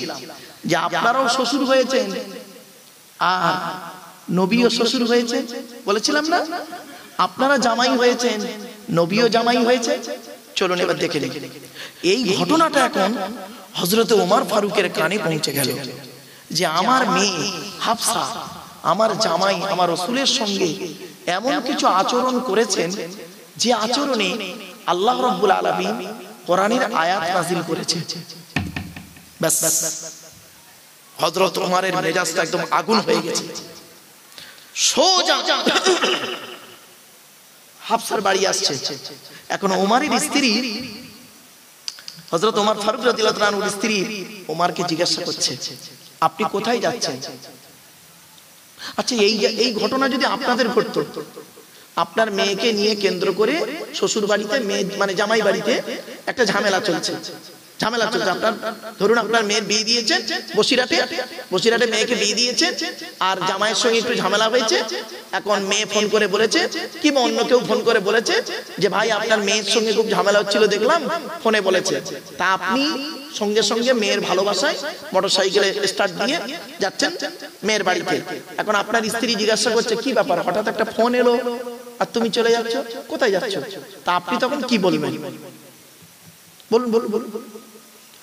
যে আপনারাও শ্বশুর হয়েছেন আর নবীও শ্বশুর হয়েছে, বলেছিলাম না? আপনারা জামাই হয়েছেন, নবীও জামাই হয়েছে। চলুন এবার দেখে নিই। এই ঘটনাটা এখন হযরত ওমর ফারুকের কানে পৌঁছে গেল যে আমার মেয়ে হাফসা, আমার জামাই, আমার রাসূলের সঙ্গে এমন কিছু আচরণ করেছেন যে আচরণে আল্লাহ রাব্বুল আলামিন কোরআনের আয়াত নাযিল করেছে। বাস, হযরত ওমরের মেজাজটা একদম আগুন হয়ে গেছে। সোজা হাফসার বাড়ি আসছে। এখন ওমরের স্ত্রী হযরত ওমর ফারুক রাদিয়াল্লাহু তাআলা আনহুর স্ত্রী ওমরকে জিজ্ঞাসা করছে, আপনি কোথায় যাচ্ছেন? আচ্ছা, এই ঘটনা যদি আপনাদের ঘটতো, আপনার মেয়েকে নিয়ে কেন্দ্র করে শ্বশুর বাড়িতে, মেয়ে মানে জামাই বাড়িতে একটা ঝামেলা চলছে। আপনার ধরুন আপনার মেয়ের বিয়ে দিয়েছেন বসিরহাটে মেয়েকে বিয়ে দিয়েছেন, আর জামাইয়ের সঙ্গে একটু ঝামেলা হয়েছে। এখন মেয়ে ফোন করে বলেছে, কিংবা অন্য কেউ ফোন করে বলেছে যে ভাই আপনার মেয়ের সঙ্গে খুব ঝামেলা হচ্ছিল, দেখলাম ফোনে বলেছে। তা আপনি সঙ্গে সঙ্গে মেয়ের ভালোবাসায় মোটরসাইকেলে স্টার্ট দিয়ে যাচ্ছেন মেয়ের বাড়িতে। এখন আপনার স্ত্রী জিজ্ঞাসা করছে, কি ব্যাপার, হঠাৎ একটা ফোন এলো আর তুমি চলে যাচ্ছ, কোথায় যাচ্ছ? তা আপনি তখন কি বলবেন? বলুন বলুন বলুন।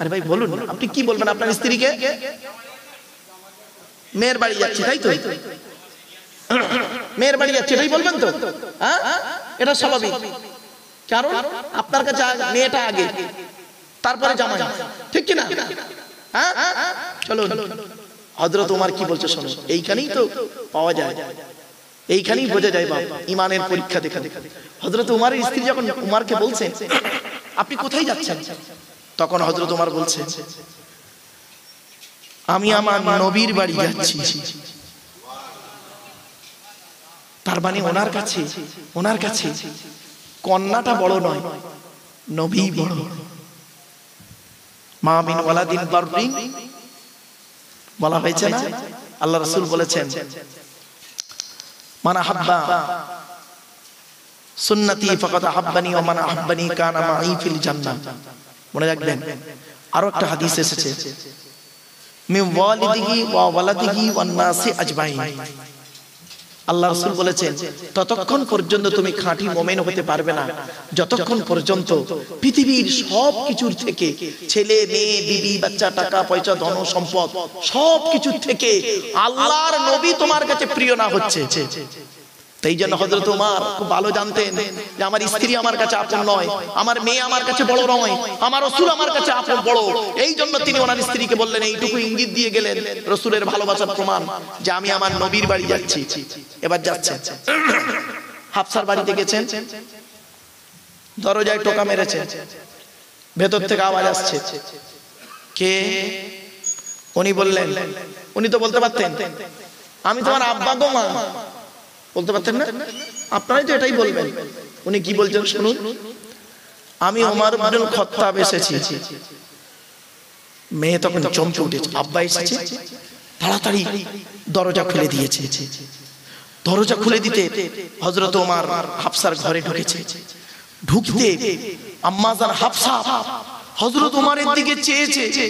আরে ভাই বলুন, আপনি কি বলবেন আপনার স্ত্রীকে? মেয়ের বাড়ি যাচ্ছি, তাই তো? মেয়ের বাড়ি যাচ্ছি, এটাই বলবেন তো? হ্যাঁ, এটা স্বাভাবিক, কারণ আপনার কাছে মেয়েটা আগে, তারপরে জামাই, ঠিক কি না? হ্যাঁ, চলো হযরত ওমর কি বলছে শোনো। এইখানেই তো পাওয়া যায়, এইখানেই বোঝা যায় বাবা ইমানের পরীক্ষা দেখা। হযরত ওমরের স্ত্রী যখন ওমরকে বলছেন আপনি কোথায় যাচ্ছেন, তখন হযরত ওমর বলছে, আমি আমার নবীর বাড়ি যাচ্ছি। তার মানে ওনার কাছে কন্যাটা বড় নয়, নবী বড়। মা মিন ওয়ালাদিন বাররিন বলা হয়েছে না? আল্লাহ রাসূল বলেছেন, মান আহাব্বা সুন্নতি ফাকাদ আহাব্বানি ওয়া মান আহাব্বানি কানা মাই ফিল জান্নাহ। মনে রাখবেন, আরো একটা হাদিস এসেছে, মিন ওয়ালিদিহি ওয়া ওয়ালাদিহি ওয়ান নাসি আজমাইন। আল্লাহ রাসূল বলেছেন, ততক্ষণ পর্যন্ত তুমি খাঁটি মুমিন হতে পারবে না যতক্ষণ পর্যন্ত পৃথিবীর সব কিছুর থেকে, ছেলে মেয়ে বিবি বাচ্চা টাকা পয়সা ধন সম্পদ সব কিছুর থেকে আল্লাহর নবী তোমার কাছে প্রিয় না হচ্ছে। তাই জন্য হযরত ওমর খুব ভালো জানতেন যে আমার স্ত্রী আমার কাছে আপন নয়, আমার মেয়ে আমার কাছে বড় নয়, আমার রাসূল আমার কাছে আপন বড়। এই জন্য তিনি ওনার স্ত্রীকে বললেন, এইটুকু ইঙ্গিত দিয়ে গেলেন রাসূলের ভালোবাসার প্রমাণ যে আমি আমার নবীর বাড়ি যাচ্ছি। এবার যাচ্ছেন, হাফসার বাড়িতে গেছেন, দরজায় টোকা মেরেছে, ভেতর থেকে আওয়াজ আসছে, কে? উনি বললেন, উনি তো বলতে পারতেন আমি তোমার আব্বা গো মা, বলতে পারতেন না? আপনারাই তো এটাই বলবেন। উনি কি বলছেন শুনুন, আমি ওমর ইবনুল খাত্তাব এসেছি। মেয়ে তখন চমকে উঠেছে, আব্বা এসেছে, তাড়াতাড়ি দরজা খুলে দিয়েছে। দরজা খুলে দিতে হযরত ওমর হাফসার ঘরে ঢুকেছে। ঢুকতে আম্মাজান হাফসা হযরত ওমরের দিকে চেয়েছে,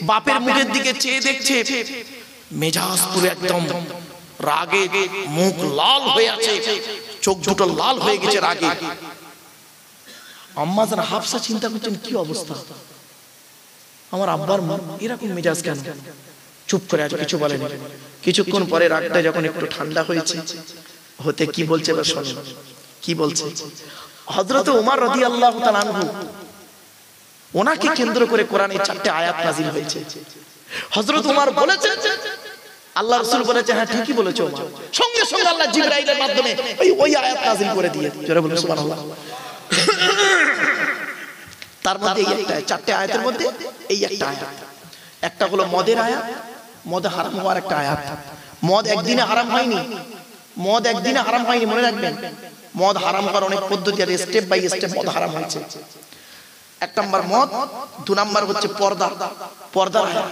বাপের মুখের দিকে চেয়ে দেখছে, মেজাজ পুরো একদম রাগে, মুখ লাল হয়ে আছে, চোখ দুটো লাল হয়ে গেছে রাগে। আম্মাজান হাফসা চিন্তা করছেন কি অবস্থা, আমার আব্বার এরকম মেজাজ কেন? চুপ করে আছে, কিছু বলেনি। কিছুক্ষণ পরে রাগটা যখন একটু ঠান্ডা হয়েছে হতে কি বলছে এবার শুনুন কি বলছে। হযরত ওমর রাদিয়াল্লাহু তাআলা আনহু, ওনাকে কেন্দ্র করে কোরআনের 4টে আয়াত নাযিল হয়েছে। হযরত ওমর বলেছেন, আল্লাহ রাসূল বলেছে, হ্যাঁ ঠিকই বলেছো ওমর। সঙ্গে সঙ্গে আল্লাহ জিবরাইলের মাধ্যমে ওই আয়াত নাযিল করে দিয়ে, জোরে বলুন সুবহানাল্লাহ। তার মধ্যে এই একটা 4টে আয়াতের মধ্যে এই একটা আয়াত, একটা হলো মদের আয়াত, মদ হারাম হওয়ার একটা আয়াত। মদ একদিনে হারাম হয়নি, মদ একদিনে হারাম হয়নি, মনে রাখবেন। মদ হারাম হওয়ার অনেক পদ্ধতি আর স্টেপ বাই স্টেপ মদ হারাম হয়েছে। 1 নাম্বার মদ, 2 নাম্বার হচ্ছে পর্দা, পর্দার আয়াত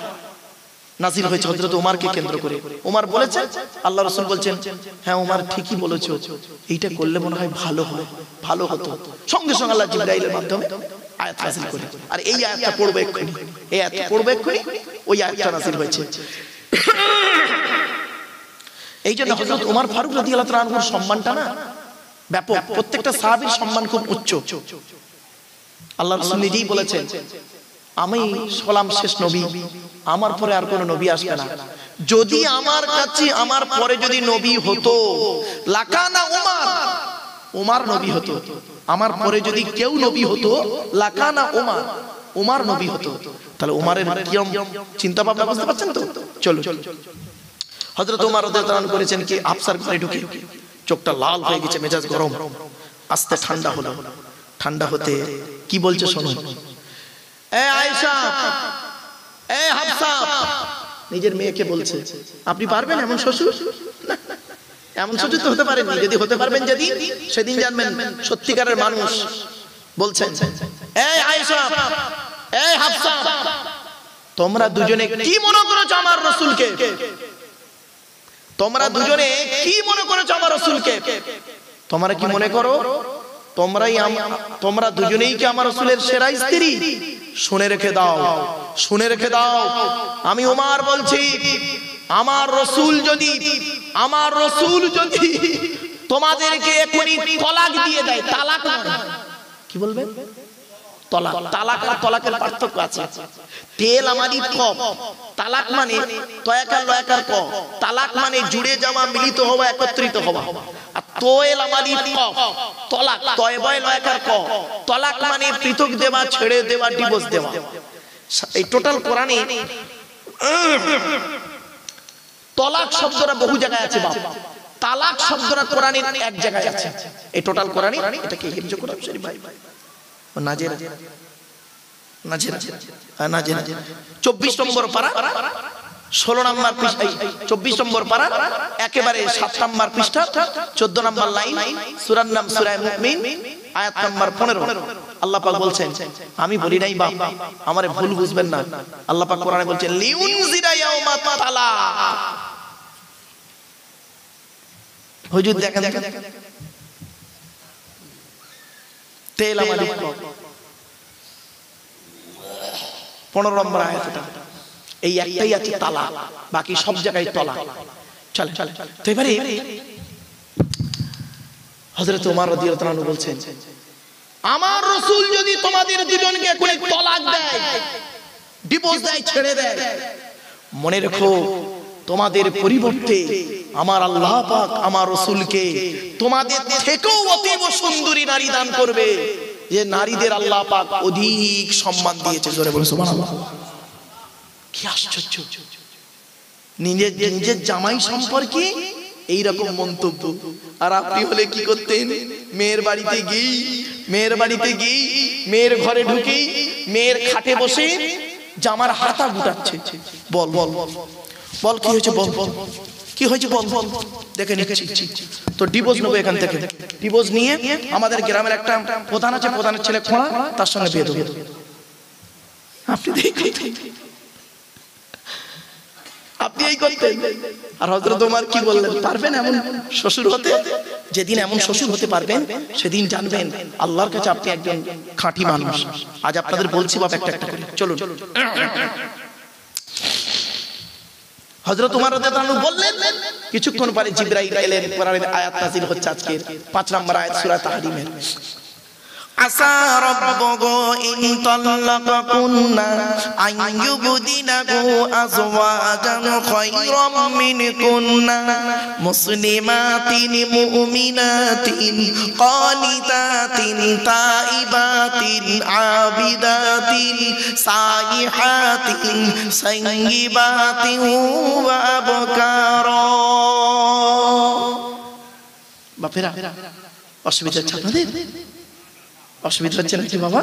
নাযিল হয়েছে হযরত ওমরকে কেন্দ্র করে। ওমর বলেছেন, আল্লাহ রাসূল বলছেন, হ্যাঁ ওমর ঠিকই বলেছো, এইটা করলে মনে হয় ভালো হয়, ভালো হতো। সঙ্গে সঙ্গে আল্লাহ জিবরাইলের মাধ্যমে আয়াত নাযিল করে, আর এই আয়াতটা পড়বে এক্ষুনি, এই আয়াতটা পড়বে এক্ষুনি, ওই আয়াতটা নাযিল হয়েছে। এই জন্য হযরত ওমর ফারুক রাদিয়াল্লাহু তাআলা আনহুর সম্মানটা না ব্যাপক, প্রত্যেকটা সাহাবীর সম্মান খুব উচ্চ। আল্লাহ রাসূল নিজেই বলেছেন, আমি হলাম শেষ নবী, আমার পরে আর কোন নবী আসবে না। যদি আমার কাছে আমার পরে যদি নবী হতো, লাকানা ওমর, ওমর নবী হতো। আমার পরে যদি কেউ নবী হতো, লাকানা ওমর, ওমর নবী হতো। তাহলে ওমরের কিরম চিন্তা ভাবনা বুঝতে পারছেন তো? চলো, হযরত ওমর রাদিয়াল্লাহু আনহু করেছেন কি, হাফসার ঘরে ঢুকে চোখটা লাল হয়ে গেছে, মেজাজ গরম, আস্তে ঠান্ডা হলো। ঠান্ডা হতে কি বলছে শুনুন। এ আয়েশা, এ হাফসা, নিজের মেয়েকে বলছে, আপনি পারবেন এমন শ্বশুর? এমন শ্বশুর তো হতে পারেননি, যদি হতে পারবেন যেদিন, সেদিন জানবেন সত্যিকারের মানুষ। বলছেন, এ আয়েশা, এ হাফসা, তোমরা দুজনে কি মনে করেছো আমার রাসূলকে? তোমরা দুজনে কি মনে করেছো আমার রাসূলকে? তোমরা কি মনে করো তোমরা দুজনেই কি আমার রাসূলের সেরা স্ত্রী? শুনে রেখে দাও, শুনে রেখে দাও, আমি ওমর বলছি, আমার রাসূল যদি তোমাদেরকে এখনি তালাক দিয়ে দেয়, তালাক কি বলবেন? তালাক। তালাক আর তালাকের পার্থক্য আছে। তেল আমাদি ক, তালাক মানে তয়াকার লয়াকার ক, তালাক মানে জুড়ে যাওয়া, মিলিত হওয়া, একত্রিত হওয়া। আর তোয়েল আমাদি ক, তালাক তয়বয় লয়াকার ক, তালাক মানে পৃথক দেওয়া, ছেড়ে দেওয়া, ডিভোর্স দেওয়া। এই টোটাল কোরআনে তালাক শব্দটা বহু জায়গায় আছে বাবা, তালাক শব্দটা কোরআনের এক জায়গায় আছে। এই টোটাল কোরআনে, এটা কি হিফজ কোরআন শরীফ ভাই? নাজের 24 নম্বর পারা 16 নম্বর পৃষ্ঠা, 24 নম্বর পারা একেবারে 7 নম্বর পৃষ্ঠা 14 নম্বর লাইন, সূরার নাম সূরা মুমিন, আয়াত নম্বর 15। আল্লাহ পাক বলছেন, আমি বলি নাই বাপ, আমারে ভুল বুঝবেন না। আল্লাহ পাক কোরআনে বলছেন, লিউনজিরা ইয়াউমাত তালাক। হুজুর দেখেন, তেল আমাদের 15 নম্বর আয়াত, এটা এই একটাই আছে তালাক, বাকি সব জায়গায় তালাক। চলে তো এবারে হযরত ওমর রাদিয়াল্লাহু আনহু বলছেন, আমার রাসূল যদি তোমাদের দুজনকে এখন তালাক দেয়, ডিভোর্স দেয়, ছেড়ে দেয়, মনে রেখো তোমাদের পরিবর্তে আমার আল্লাহ পাক আমার রাসূলকে তোমাদের থেকেও অতীব সুন্দরী নারী দান করবে, যে নারীদের আল্লাহ পাক অধিক সম্মান দিয়েছে। জোরে বলো সুবহানাল্লাহ। কি আশ্চর্য! নিজের জামাই সম্পর্কে এই রকম মন্তব্য। আর আপনি হলে কি করতেন? মেয়ের বাড়িতে গিয়ে মেয়ের ঘরে ঢুকেই মেয়ের খাটে বসে জামার হাতা গুটাচ্ছে। বল বল বল, কি হয়েছে? বল বল, কি হয়েছে বল, দেখে নিচ্ছি। তো ডিভোর্স নেবো এখান থেকে, ডিভোর্স নিয়ে আমাদের গ্রামের একটা প্রধান আছে, প্রধানের ছেলে খোঁড়া, তার সঙ্গে বিয়ে দেবো। আপনি আপনি এই করতেন। আর হযরত ওমর কি বললেন, পারবেন এমন শ্বশুর হতে? যেদিন এমন শ্বশুর হতে পারবেন সেদিন জানবেন আল্লাহর কাছে আপনি একজন খাঁটি মানুষ। আজ আপনাদের বলছি বাপ একটা একটা করে, চলুন। হযরত ওমর রাদিয়াল্লাহু আনহু বললেন, কিছুক্ষণ পরে জিবরাইল এলেন, কোরআনের আয়াত নাযিল হচ্ছে আজকে 5 নম্বর আয়াত সূরা তাহরিমের। আসা রাব্বুহু ইন তাল্লাকাকুন্না আন ইউবদিলাহু আযওয়াজান খায়রাম মিনকুন্না মুসলিমাতিন মুমিনাতিন ক্বানিতাতিন তাইবাতিন আবিদাতিন সাইহাতিন সাইয়্যিবাতিন ওয়া আবকারা। বাপেরা, অসুবিধা হচ্ছে আপনাদের? অসুবিধা হচ্ছে নাকি বাবা?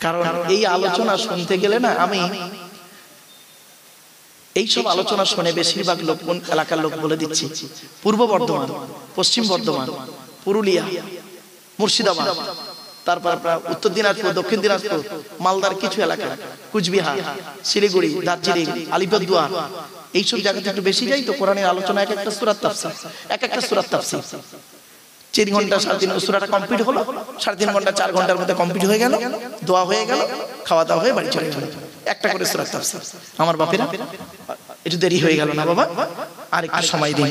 কারণ এই আলোচনা শুনতে গেলে না, আমি এইসব আলোচনা শুনে বেশিরভাগ লোক কোন এলাকার লোক বলে দিচ্ছি, পূর্ব বর্ধমান, পশ্চিম বর্ধমান, পুরুলিয়া, মুর্শিদাবাদ, তারপর উত্তর দিনাজপুর, দক্ষিণ দিনাজপুর, মালদার কিছু এলাকা, কুচবিহার, শিলিগুড়ি, দার্জিলিং, আলিপুরদুয়ার, এইসব জায়গাতে একটু বেশি যাই তো। কোরআনের আলোচনা এক একটা সূরার তাফসীর, এক একটা সূরার তাফসীর 3 ঘন্টা 3.5 সূরাটা কমপ্লিট হলো, 3.5 ঘন্টা 4 ঘন্টার মধ্যে কমপ্লিট হয়ে গেল, দোয়া হয়ে গেল, খাওয়া দাওয়া হয়ে বাড়ি চলে গেল, একটা করে সূরার তাফসীর। আমার বাপেরা একটু দেরি হয়ে গেল না বাবা? আর একটু সময় দিন।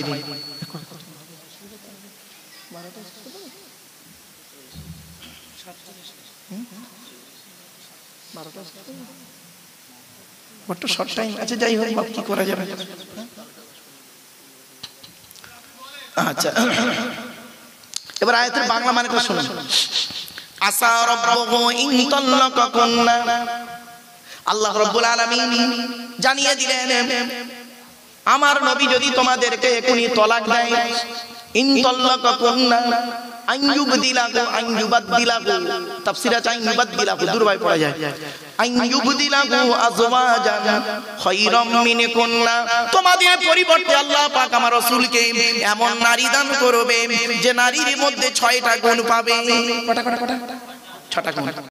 বড় শর্ট টাইম আছে, যাই হোক বাপ, কি করা যাবে। আচ্ছা, এবার আয়াতের বাংলা মানেটা শুনুন। আসা রাব্বুহু ইন তাল্লাকাকুন্না, আল্লাহ রাব্বুল আলামিন জানিয়ে দিলেন, আমার নবী যদি তোমাদেরকে এখনই তালাক দেয়, ইন তাল্লাকাকুন্না আন ইউবদিলাহু, আন ইউবাদদিলাহু, তাফসীরে আছে আন ইউবাদদিলাহু, দুর্বাই পড়া যায়, আন ইউবদিলাহু আযওয়াজান খায়রাম মিনকুন্না, তোমাদের পরিবর্তে আল্লাহ পাক আমার রাসূলকে এমন নারী দান করবে যে নারীর মধ্যে 6টা গুণ পাবে। কটা 6টা গুণ।